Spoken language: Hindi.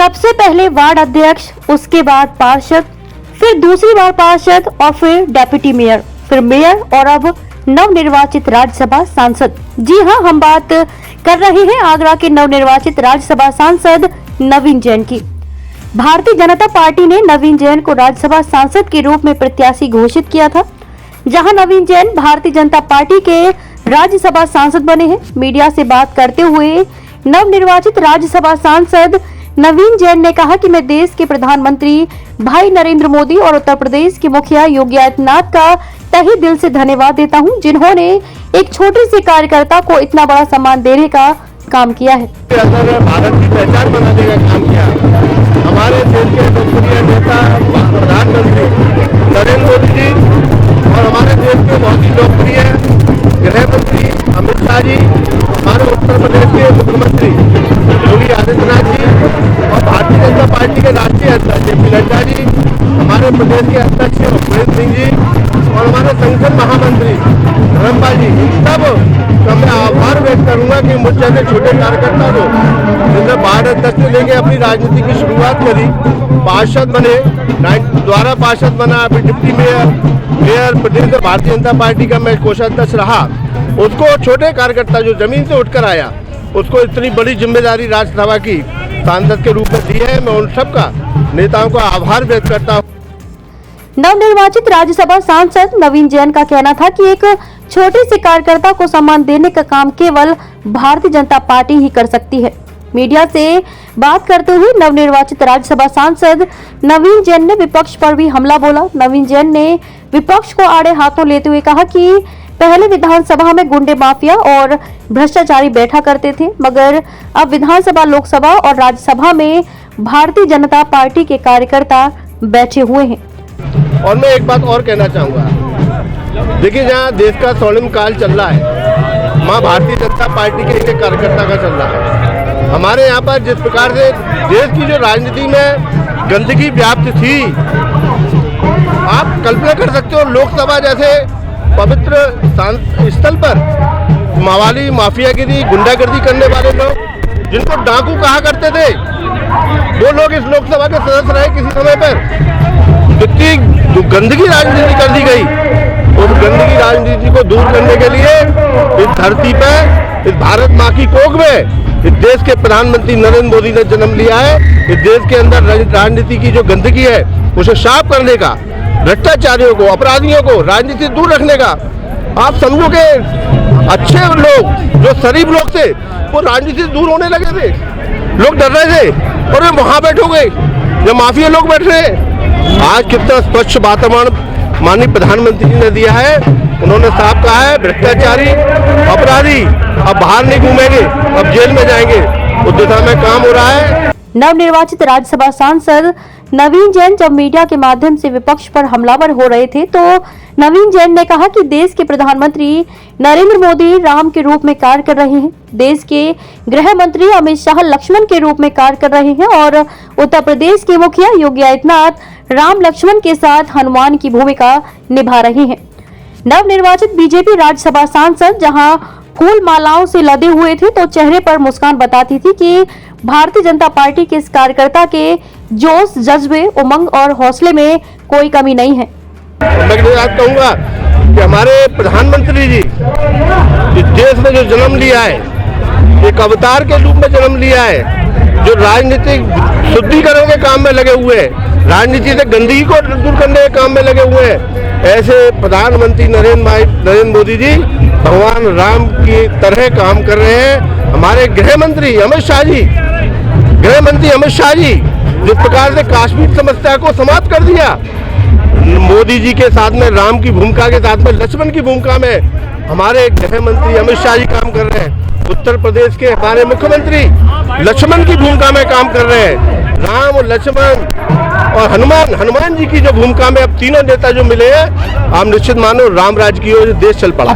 सबसे पहले वार्ड अध्यक्ष, उसके बाद पार्षद, फिर दूसरी बार पार्षद और फिर डेप्यूटी मेयर, फिर मेयर और अब नवनिर्वाचित राज्यसभा सांसद। जी हां, हम बात कर रहे हैं आगरा के नवनिर्वाचित राज्यसभा सांसद नवीन जैन की। भारतीय जनता पार्टी ने नवीन जैन को राज्यसभा सांसद के रूप में प्रत्याशी घोषित किया था। जहां नवीन जैन भारतीय जनता पार्टी के राज्यसभा सांसद बने हैं। मीडिया से बात करते हुए नवनिर्वाचित राज्यसभा सांसद नवीन जैन ने कहा कि मैं देश के प्रधानमंत्री भाई नरेंद्र मोदी और उत्तर प्रदेश के मुखिया योगी आदित्यनाथ का तहे दिल से धन्यवाद देता हूं, जिन्होंने एक छोटे से कार्यकर्ता को इतना बड़ा सम्मान देने का काम किया है। भारत की पहचान बनाने का काम किया। हमारे देश के लोकप्रिय नेता प्रधानमंत्री नरेंद्र मोदी जी और हमारे देश के बहुत ही लोकप्रिय गृह मंत्री अमित शाह जी, हमारे उत्तर प्रदेश के मुख्यमंत्री योगी आदित्यनाथ जी और भारतीय जनता पार्टी के राष्ट्रीय अध्यक्ष जेपी नड्डा जी, हमारे प्रदेश के अध्यक्ष भूपेंद्र सिंह जी और हमारे संगठन महामंत्री धर्मपाल जी, सब का मैं आभार व्यक्त करूंगा कि मुझ जैसे छोटे कार्यकर्ता को जिसने वार्ड अध्यक्ष से लेके अपनी राजनीति की शुरुआत करी, पार्षद बने, द्वारा पार्षद बना, अभी डिप्टी मेयर प्रदेश में भारतीय जनता पार्टी का मैं कोषाध्यक्ष रहा। उसको छोटे कार्यकर्ता जो जमीन से उठकर आया, उसको इतनी बड़ी जिम्मेदारी राज्यसभा की सांसद के रूप में दी है। मैं उन सबका नेताओं का आभार व्यक्त करता हूँ। नवनिर्वाचित राज्यसभा सांसद नवीन जैन का कहना था कि एक छोटे से कार्यकर्ता को सम्मान देने का काम केवल भारतीय जनता पार्टी ही कर सकती है। मीडिया से बात करते हुए नवनिर्वाचित राज्यसभा सांसद नवीन जैन ने विपक्ष पर भी हमला बोला। नवीन जैन ने विपक्ष को आड़े हाथों लेते हुए कहा कि पहले विधानसभा में गुंडे माफिया और भ्रष्टाचारी बैठा करते थे, मगर अब विधानसभा, लोकसभा और राज्यसभा में भारतीय जनता पार्टी के कार्यकर्ता बैठे हुए हैं। और मैं एक बात और कहना चाहूँगा, देखिए जहाँ देश का स्वर्णिम काल चल रहा है, वहाँ भारतीय जनता पार्टी के एक कार्यकर्ता का चल रहा है। हमारे यहाँ पर जिस प्रकार से देश की जो राजनीति में गंदगी व्याप्त थी, आप कल्पना कर सकते हो लोकसभा जैसे पवित्र स्थल पर मावाली, माफियागिरी, गुंडागर्दी करने वाले लोग जिनको डाकू कहा करते थे, वो लोग इस लोकसभा के सदस्य रहे किसी समय पर। इतनी जो गंदगी राजनीति कर दी गई, उस गंदगी राजनीति को दूर करने के लिए इस धरती पर, इस भारत माँ की कोख में इस देश के प्रधानमंत्री नरेंद्र मोदी ने जन्म लिया है। इस देश के अंदर राजनीति की जो गंदगी है उसे साफ करने का, भ्रष्टाचारियों को, अपराधियों को राजनीति से दूर रखने का। आप समझो कि अच्छे लोग, जो शरीफ लोग थे, वो राजनीति से दूर होने लगे थे। लोग डर रहे थे और वे वहां बैठे गए, जो माफिया लोग बैठ रहे हैं। आज कितना स्वच्छ वातावरण माननीय प्रधानमंत्री जी ने दिया है। उन्होंने साफ कहा है भ्रष्टाचारी, अपराधी अब बाहर नहीं घूमेंगे, अब जेल में जाएंगे। उस दिशा में काम हो रहा है। नवनिर्वाचित राज्यसभा सांसद नवीन जैन जब मीडिया के माध्यम से विपक्ष पर हमलावर हो रहे थे, तो नवीन जैन ने कहा कि देश के प्रधानमंत्री नरेंद्र मोदी राम के रूप में कार्य कर रहे हैं, देश के गृह मंत्री अमित शाह लक्ष्मण के रूप में कार्य कर रहे हैं और उत्तर प्रदेश के मुखिया योगी आदित्यनाथ राम लक्ष्मण के साथ हनुमान की भूमिका निभा रहे हैं। नवनिर्वाचित बीजेपी राज्यसभा सांसद जहां फूल मालाओं से लदे हुए थे, तो चेहरे पर मुस्कान बताती थी कि भारतीय जनता पार्टी के इस कार्यकर्ता के जोश, जज्बे, उमंग और हौसले में कोई कमी नहीं है। मैं कहूँगा कि हमारे प्रधानमंत्री जी इस देश में जो जन्म लिया है, एक अवतार के रूप में जन्म लिया है, जो राजनीतिक शुद्धिकरण के काम में लगे हुए हैं, राजनीति से गंदगी को दूर करने के काम में लगे हुए हैं, ऐसे प्रधानमंत्री नरेंद्र मोदी जी भगवान राम की तरह काम कर रहे हैं। हमारे गृह मंत्री अमित शाह जी जिस प्रकार से कश्मीर समस्या को समाप्त कर दिया, मोदी जी के साथ में राम की भूमिका के साथ में लक्ष्मण की भूमिका में हमारे गृह मंत्री अमित शाह जी काम कर रहे हैं। उत्तर प्रदेश के हमारे मुख्यमंत्री लक्ष्मण की भूमिका में काम कर रहे हैं। राम, लक्ष्मण और हनुमान जी की जो भूमिका में अब तीनों नेता जो मिले हैं, आप निश्चित मानो राम राज्य की ओर देश चल पड़ा।